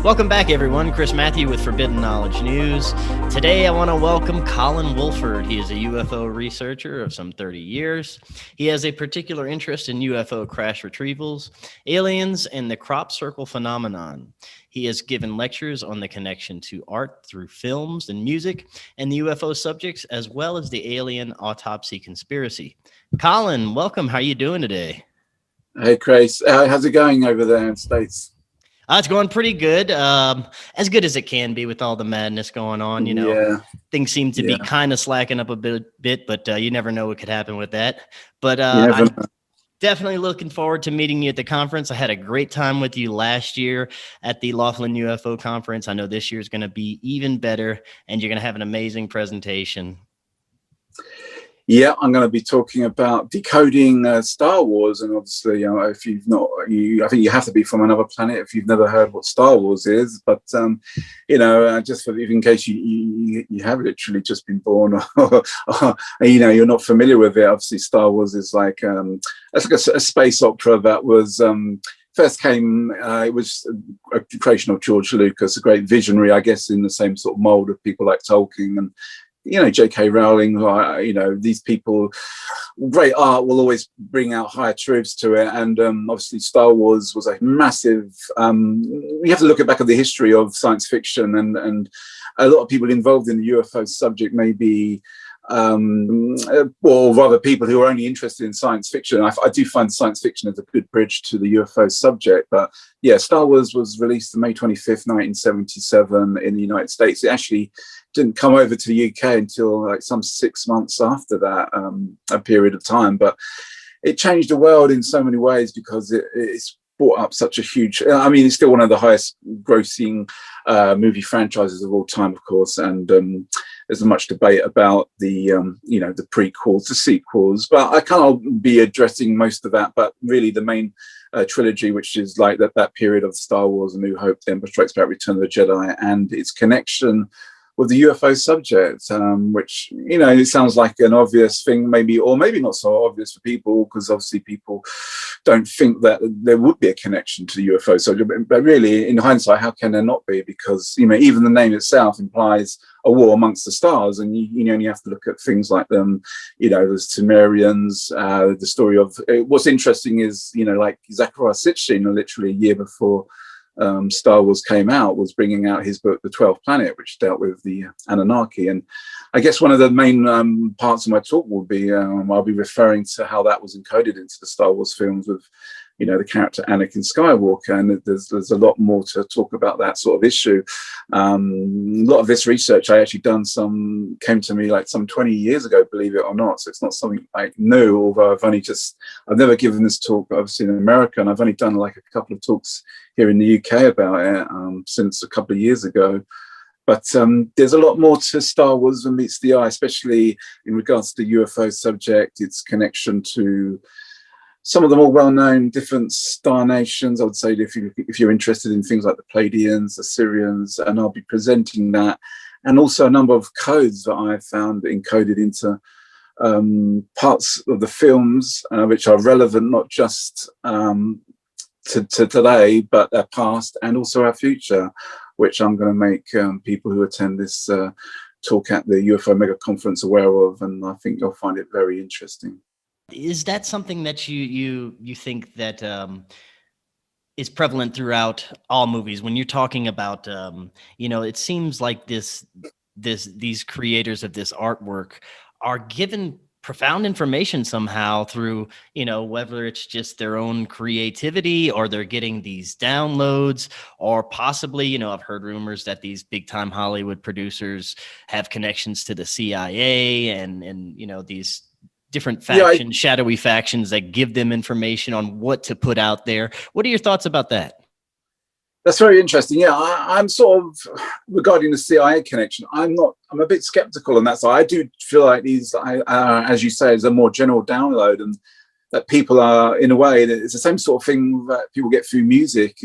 Welcome back, everyone. Chris Matthew with Forbidden Knowledge News. Today, I want to welcome Colin Woolford. He is a UFO researcher of some 30 years. He has a particular interest in UFO crash retrievals, aliens, and the crop circle phenomenon. He has given lectures on the connection to art through films and music and the UFO subjects, as well as the alien autopsy conspiracy. Colin, welcome. How are you doing today? Hey, Chris. How's it going over there in the States? It's going pretty good, as good as it can be with all the madness going on. You know, Yeah. things seem to be kind of slacking up a bit, but you never know what could happen with that. But I'm definitely looking forward to meeting you at the conference. I had a great time with you last year at the Laughlin UFO conference. I know this year is going to be even better, and you're going to have an amazing presentation. Yeah, I'm going to be talking about decoding Star Wars, and obviously, if you've not, I think you have to be from another planet if you've never heard what Star Wars is. But just in case you have literally just been born, or you're not familiar with it. Obviously, Star Wars is like it's like a space opera that was. First came, it was a creation of George Lucas, a great visionary, I guess, in the same sort of mold of people like Tolkien and J.K. Rowling. These people, great art will always bring out higher truths to it. And obviously Star Wars was a massive, you have to look back at the history of science fiction, and a lot of people involved in the UFO subject may be, or rather people who are only interested in science fiction. I do find science fiction as a good bridge to the UFO subject. But yeah, Star Wars was released on May 25th, 1977 in the United States. It actually didn't come over to the UK until like some 6 months after that, a period of time. But it changed the world in so many ways because it's brought up such a huge, it's still one of the highest grossing movie franchises of all time, of course. And there's much debate about the prequels, the sequels, but I can't be addressing most of that. But really the main trilogy, which is like that period of Star Wars, A New Hope, The Empire Strikes Back, Return of the Jedi, and its connection with the UFO subject, which, it sounds like an obvious thing, maybe, or maybe not so obvious for people, because obviously people don't think that there would be a connection to the UFO subject. But really, in hindsight, how can there not be? Because, even the name itself implies a war amongst the stars, and you only have to look at things like them, the Sumerians, the story of, what's interesting is, like Zecharia Sitchin, literally a year before Star Wars came out, was bringing out his book, The 12th Planet, which dealt with the Anunnaki. And I guess one of the main parts of my talk will be, I'll be referring to how that was encoded into the Star Wars films with, the character Anakin Skywalker. And there's a lot more to talk about that sort of issue. A lot of this research I actually came to me like some 20 years ago, believe it or not. So it's not something like new, although I've never given this talk, obviously, in America, and I've only done like a couple of talks here in the UK about it since a couple of years ago. But there's a lot more to Star Wars than meets the eye, especially in regards to the UFO subject, its connection to some of the more well-known different star nations. I would say if you're interested in things like the Pleiadians, the Sirians, and I'll be presenting that, and also a number of codes that I've found encoded into parts of the films, which are relevant not just to today, but our past and also our future, which I'm going to make people who attend this talk at the UFO Mega Conference aware of, and I think you'll find it very interesting. Is that something that you think that is prevalent throughout all movies? When you're talking about, it seems like these creators of this artwork are given profound information somehow through, whether it's just their own creativity or they're getting these downloads, or possibly, I've heard rumors that these big time Hollywood producers have connections to the CIA and these different factions, shadowy factions that give them information on what to put out there. What are your thoughts about that? That's very interesting. Yeah, I'm sort of, regarding the CIA connection, I'm a bit skeptical on that side. I do feel like these, as you say, is a more general download, and that people are, in a way, it's the same sort of thing that people get through music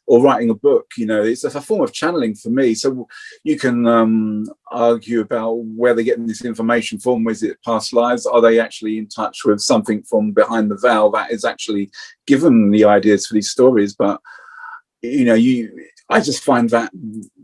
or writing a book. It's a form of channeling for me. So you can argue about where they're getting this information from. Is it past lives? Are they actually in touch with something from behind the veil that is actually given the ideas for these stories? But I just find that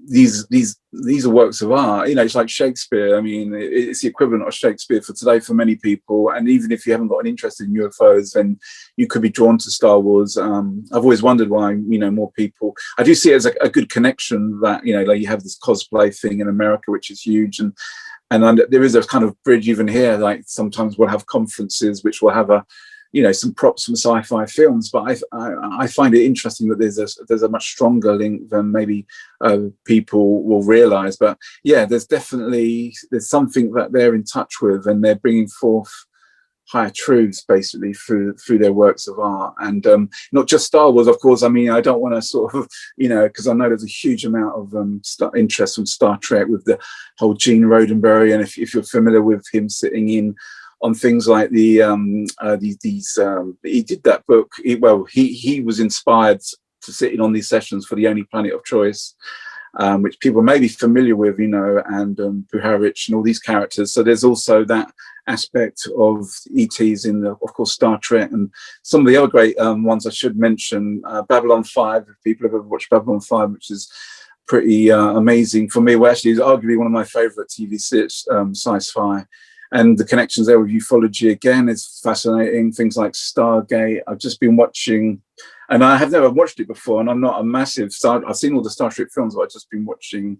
these are works of art. You know, it's like Shakespeare. I mean, it's the equivalent of Shakespeare for today for many people. And even if you haven't got an interest in UFOs, then you could be drawn to Star Wars. I've always wondered why, you know, more people. I do see it as a good connection that, you know, like you have this cosplay thing in America, which is huge, and there is a kind of bridge even here. Like sometimes we'll have conferences which will have some props from sci-fi films, but I find it interesting that there's a much stronger link than maybe people will realize. But yeah, there's something that they're in touch with, and they're bringing forth higher truths basically through their works of art. And not just Star Wars, of course. I mean, I don't want to sort of, because I know there's a huge amount of interest from Star Trek with the whole Gene Roddenberry, and if you're familiar with him sitting in on things like he did that book. He was inspired to sit in on these sessions for The Only Planet of Choice, which people may be familiar with, and Puharich and all these characters. So there's also that aspect of ETs in of course, Star Trek, and some of the other great ones I should mention. Babylon 5, if people have ever watched Babylon 5, which is pretty amazing for me. Well, actually, it's arguably one of my favorite TV series, sci-fi. And the connections there with ufology, again, is fascinating. Things like Stargate. I've just been watching, and I have never watched it before, and I'm not a massive I've seen all the Star Trek films, but I've just been watching,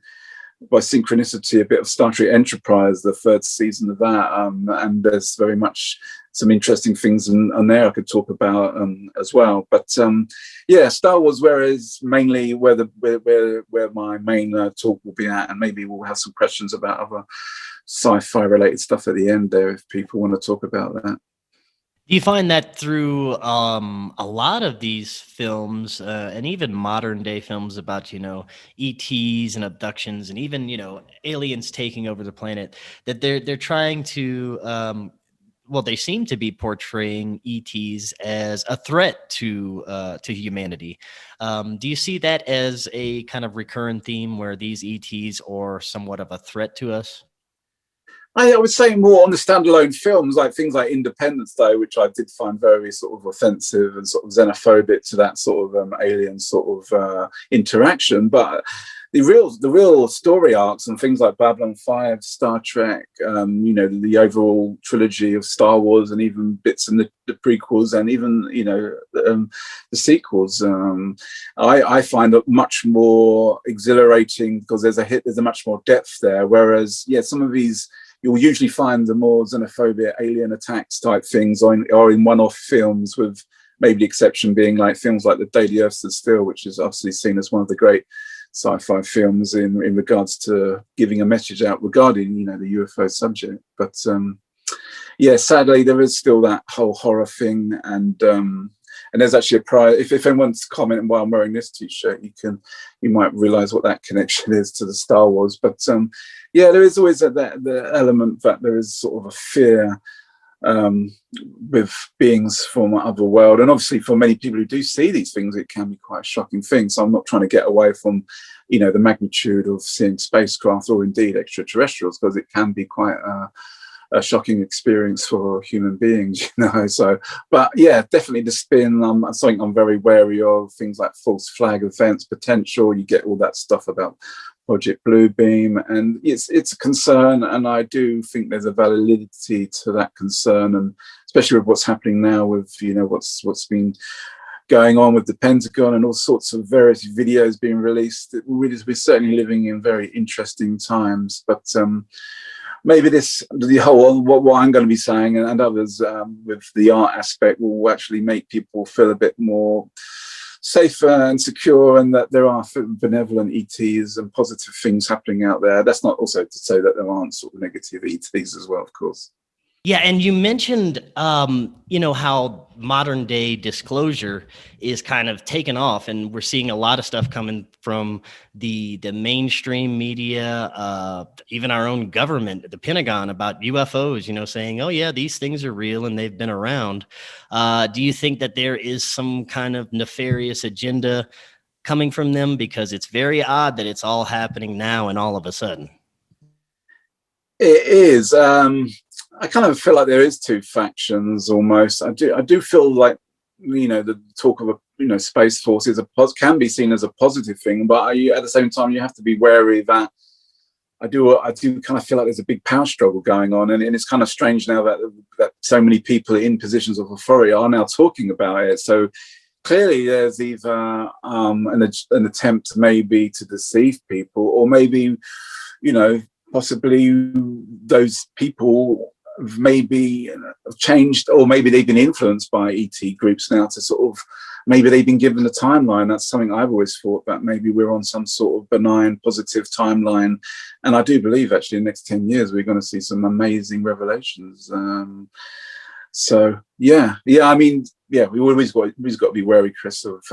by synchronicity, a bit of Star Trek Enterprise, the third season of that. And there's very much some interesting things on there I could talk about as well. But yeah, Star Wars, whereas mainly where my main talk will be at, and maybe we'll have some questions about other sci-fi related stuff at the end there if people want to talk about that. Do you find that through a lot of these films and even modern day films about, ETs and abductions and even, aliens taking over the planet, that they're trying to, they seem to be portraying ETs as a threat to humanity. Do you see that as a kind of recurrent theme where these ETs are somewhat of a threat to us? I would say more on the standalone films, like things like Independence Day, which I did find very sort of offensive and sort of xenophobic to that sort of alien sort of interaction. But the real story arcs and things like Babylon 5, Star Trek, the overall trilogy of Star Wars, and even bits in the prequels, and even the sequels, I find it much more exhilarating because there's a much more depth there. Whereas, some of these, you'll usually find the more xenophobic alien attacks type things or in one-off films, with maybe the exception being like films like The Day the Earth Stood Still, which is obviously seen as one of the great sci-fi films in regards to giving a message out regarding, the UFO subject. But sadly, there is still that whole horror thing. And there's actually if anyone's commenting why I'm wearing this T-shirt, you might realize what that connection is to the Star Wars. But there is always the element that there is sort of a fear with beings from other world, and obviously for many people who do see these things, it can be quite a shocking thing. So I'm not trying to get away from, the magnitude of seeing spacecraft or indeed extraterrestrials, because it can be quite a shocking experience for human beings, So, but definitely the spin. Something I'm very wary of. Things like false flag events, potential. You get all that stuff about Project Bluebeam, and it's a concern, and I do think there's a validity to that concern, and especially with what's happening now with what's been going on with the Pentagon and all sorts of various videos being released. We're certainly living in very interesting times, but maybe the whole what I'm going to be saying and others with the art aspect will actually make people feel a bit more safer and secure, and that there are benevolent ETs and positive things happening out there. That's not also to say that there aren't sort of negative ETs as well, of course. Yeah, and you mentioned, how modern day disclosure is kind of taken off, and we're seeing a lot of stuff coming from the mainstream media, even our own government, the Pentagon, about UFOs. Saying, "Oh yeah, these things are real and they've been around." Do you think that there is some kind of nefarious agenda coming from them? Because it's very odd that it's all happening now and all of a sudden. It is. I kind of feel like there is two factions almost. I do feel like, the talk of Space Force can be seen as a positive thing, but at the same time you have to be wary that I do kind of feel like there's a big power struggle going on, and it's kind of strange now that so many people in positions of authority are now talking about it. So clearly there's either an attempt maybe to deceive people, or maybe possibly those people maybe have changed, or maybe they've been influenced by ET groups now to sort of, maybe they've been given a timeline. That's something I've always thought, that maybe we're on some sort of benign, positive timeline. And I do believe actually in the next 10 years, we're going to see some amazing revelations. So yeah, I mean, yeah, we always got to be wary, Chris, of,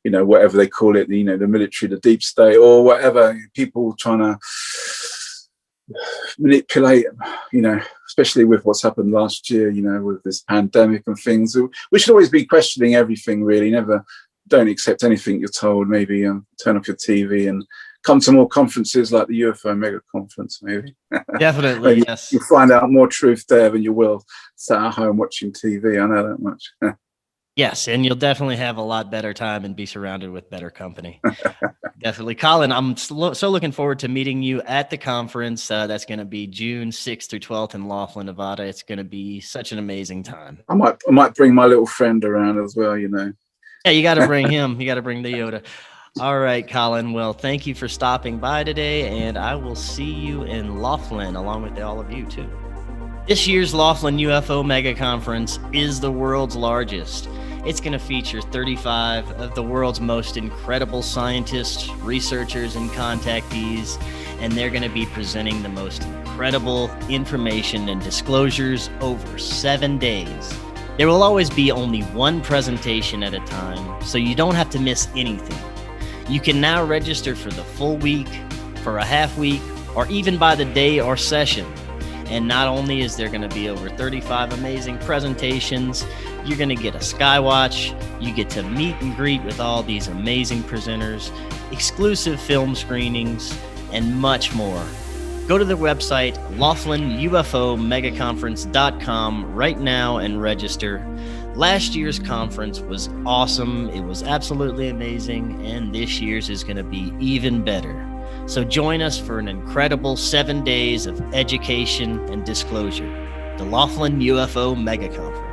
whatever they call it, the military, the deep state, or whatever, people trying to manipulate, especially with what's happened last year, with this pandemic and things. We should always be questioning everything, really. Don't accept anything you're told. Maybe turn off your TV and come to more conferences like the UFO Mega Conference, maybe. Definitely, maybe yes. you'll find out more truth there than you will sat at home watching TV. I know that much. Yes, and you'll definitely have a lot better time and be surrounded with better company. Definitely. Colin, I'm so looking forward to meeting you at the conference. That's going to be June 6th through 12th in Laughlin, Nevada. It's going to be such an amazing time. I might bring my little friend around as well, Yeah, you got to bring him. You got to bring the Yoda. All right, Colin. Well, thank you for stopping by today, and I will see you in Laughlin along with all of you, too. This year's Laughlin UFO Mega Conference is the world's largest. It's going to feature 35 of the world's most incredible scientists, researchers, and contactees, and they're going to be presenting the most incredible information and disclosures over 7 days. There will always be only one presentation at a time, so you don't have to miss anything. You can now register for the full week, for a half week, or even by the day or session. And not only is there going to be over 35 amazing presentations, you're going to get a skywatch, you get to meet and greet with all these amazing presenters, exclusive film screenings, and much more. Go to the website LaughlinUFOMegaconference.com right now and register. Last year's conference was awesome. It was absolutely amazing, and this year's is going to be even better. So join us for an incredible 7 days of education and disclosure. The Laughlin UFO Mega Conference.